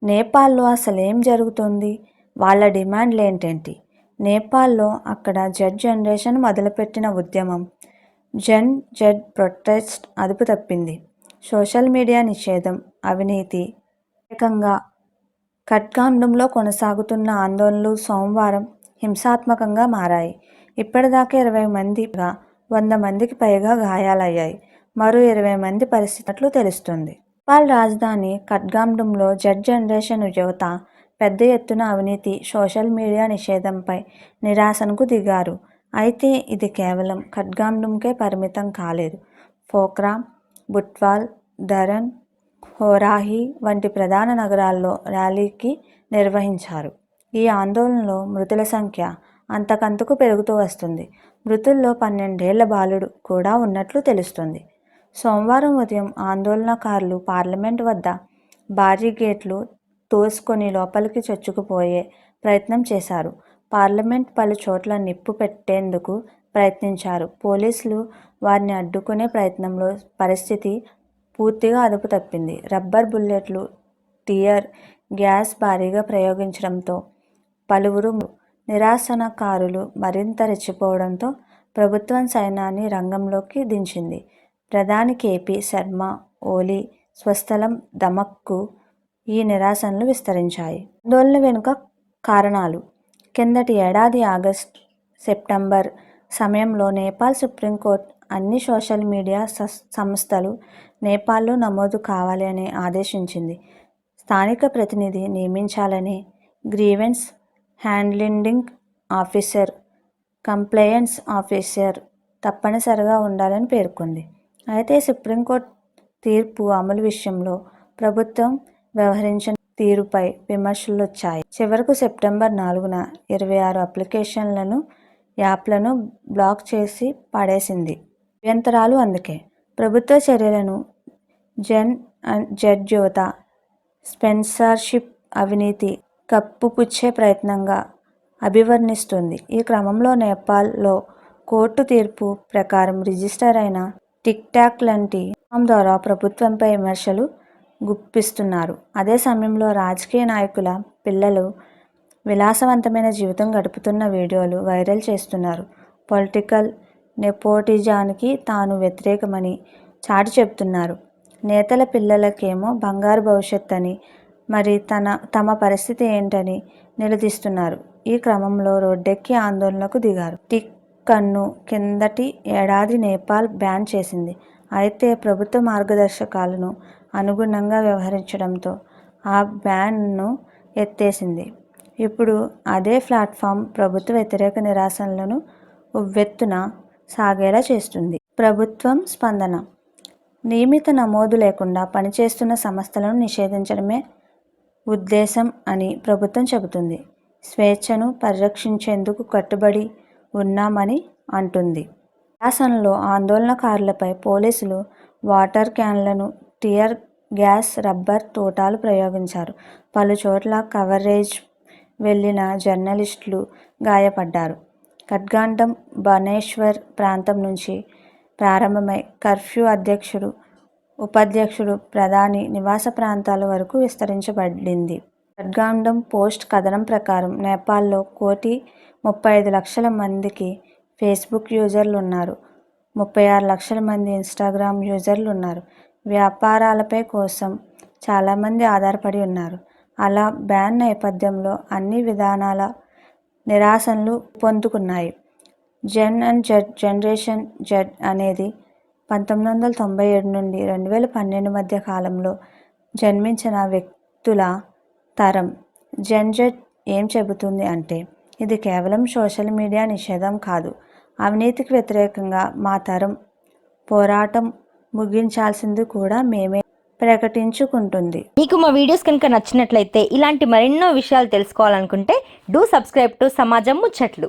నేపాల్లో అసలేం జరుగుతుంది? వాళ్ళ డిమాండ్లేంటేంటి? నేపాల్లో అక్కడ జెడ్ జనరేషన్ మొదలుపెట్టిన ఉద్యమం జెన్ జెడ్ ప్రొటెస్ట్ అదుపు తప్పింది. సోషల్ మీడియా నిషేధం, అవినీతి ఏకంగా ఖట్గాండంలో కొనసాగుతున్న ఆందోళనలు సోమవారం హింసాత్మకంగా మారాయి. ఇప్పటిదాకా 20 మందిగా 100 మందికి పైగా గాయాలయ్యాయి. మరో 20 మంది పరిస్థితులు తెలుస్తుంది. నేపాల్ రాజధాని ఖట్గాండంలో జెడ్ జనరేషన్ యువత పెద్ద ఎత్తున అవినీతి, సోషల్ మీడియా నిషేధంపై నిరసనకు దిగారు. అయితే ఇది కేవలం ఖట్గాండంకే పరిమితం కాలేదు. పోఖ్రా, బుట్వాల్, ధరన్, హోరాహి వంటి ప్రధాన నగరాల్లో ర్యాలీకి నిర్వహించారు. ఈ ఆందోళనలో మృతుల సంఖ్య అంతకంతకు పెరుగుతూ వస్తుంది. మృతుల్లో 12 ఏళ్ల బాలుడు కూడా ఉన్నట్లు తెలుస్తుంది. సోమవారం ఉదయం ఆందోళనకారులు పార్లమెంట్ వద్ద భారీ గేట్లు తోసుకొని లోపలికి చొచ్చుకుపోయే ప్రయత్నం చేశారు. పార్లమెంట్ పలు చోట్ల నిప్పు పెట్టేందుకు ప్రయత్నించారు. పోలీసులు వారిని అడ్డుకునే ప్రయత్నంలో పరిస్థితి పూర్తిగా అదుపు తప్పింది. రబ్బర్ బుల్లెట్లు, టియర్ గ్యాస్ భారీగా ప్రయోగించడంతో పలువురు నిరసనకారులు మరింత రెచ్చిపోవడంతో ప్రభుత్వం సైన్యాన్ని రంగంలోకి దించింది. ప్రధాని కేపీ శర్మ ఓలీ స్వస్థలం దమక్కు ఈ నిరసనలు విస్తరించాయి. ఆందోళన వెనుక కారణాలు కిందటి ఏడాది ఆగస్టు, సెప్టెంబర్ సమయంలో నేపాల్ సుప్రీంకోర్టు అన్ని సోషల్ మీడియా సంస్థలు నేపాల్లో నమోదు కావాలి అని ఆదేశించింది. స్థానిక ప్రతినిధి నియమించాలని, grievance handling officer, compliance officer తప్పనిసరిగా ఉండాలని పేర్కొంది. అయితే సుప్రీంకోర్టు తీర్పు అమలు విషయంలో ప్రభుత్వం వ్యవహరించిన తీరుపై విమర్శలు వచ్చాయి. చివరకు సెప్టెంబర్ 4న 26 అప్లికేషన్లను, యాప్లను బ్లాక్ చేసి పడేసింది. అభ్యంతరాలు అందుకే ప్రభుత్వ చర్యలను జెన్ జెడ్ యువత స్పాన్సర్షిప్ అవినీతి కప్పుపుచ్చే ప్రయత్నంగా అభివర్ణిస్తుంది. ఈ క్రమంలో నేపాల్లో కోర్టు తీర్పు ప్రకారం రిజిస్టర్ అయిన టిక్టాక్ లాంటి ప్లాట్ఫామ్ ద్వారా ప్రభుత్వంపై విమర్శలు గుప్పిస్తున్నారు. అదే సమయంలో రాజకీయ నాయకుల పిల్లలు విలాసవంతమైన జీవితం గడుపుతున్న వీడియోలు వైరల్ చేస్తున్నారు. పొలిటికల్ నెపోటిజానికి తాను వ్యతిరేకమని చాటి చెబుతున్నారు. నేతల పిల్లలకేమో బంగారు భవిష్యత్ అని, మరి తమ పరిస్థితి ఏంటని నిలదీస్తున్నారు. ఈ క్రమంలో రోడ్డెక్కి ఆందోళనకు దిగారు. టిక్టాక్ను కిందటి ఏడాది నేపాల్ బ్యాన్ చేసింది. అయితే ప్రభుత్వ మార్గదర్శకాలను అనుగుణంగా వ్యవహరించడంతో ఆ బ్యాన్ను ఎత్తేసింది. ఇప్పుడు అదే ప్లాట్ఫామ్ ప్రభుత్వ వ్యతిరేక నిరసనలను ఉవ్వెత్తున సాగేలా చేస్తుంది. ప్రభుత్వం స్పందన నియమిత నమోదు లేకుండా పనిచేస్తున్న సంస్థలను నిషేధించడమే ఉద్దేశం అని ప్రభుత్వం చెబుతుంది. స్వేచ్ఛను పరిరక్షించేందుకు కట్టుబడి ఉన్నామని అంటుంది. నిరసనలో ఆందోళనకారులపై పోలీసులు వాటర్ క్యాన్లను, టియర్ గ్యాస్, రబ్బర్ తూటాలు ప్రయోగించారు. పలుచోట్ల కవరేజ్ వెళ్లిన జర్నలిస్టులు గాయపడ్డారు. ఖట్గాండం, బనేశ్వర్ ప్రాంతం నుంచి ప్రారంభమై కర్ఫ్యూ అధ్యక్షుడు, ఉపాధ్యక్షుడు, ప్రధాని నివాస ప్రాంతాల వరకు విస్తరించబడింది. ఖట్గాండం పోస్ట్ కథనం ప్రకారం నేపాల్లో 1,35,00,000 మందికి ఫేస్బుక్ యూజర్లు ఉన్నారు. 36 లక్షల మంది ఇన్స్టాగ్రామ్ యూజర్లు ఉన్నారు. వ్యాపారాలపై కోసం చాలామంది ఆధారపడి ఉన్నారు. అలా బ్యాన్ నేపథ్యంలో అన్ని విధానాల నిరసనలు పొందుకున్నాయి. జెన్ అండ్ జెడ్ జనరేషన్ జెడ్ అనేది 1997 నుండి 2012 మధ్య కాలంలో జన్మించిన వ్యక్తుల తరం. జెన్ జెడ్ ఏం చెబుతుంది అంటే, ఇది కేవలం సోషల్ మీడియా నిషేధం కాదు, అవినీతికి వ్యతిరేకంగా మా తరం పోరాటం ముగించాల్సింది కూడా మేమే ప్రకటించుకుంటుంది. మీకు మా వీడియోస్ కనుక నచ్చినట్లయితే ఇలాంటి మరెన్నో విషయాలు తెలుసుకోవాలనుకుంటే డూ సబ్స్క్రైబ్ టు సమాజం ముచ్చట్లు.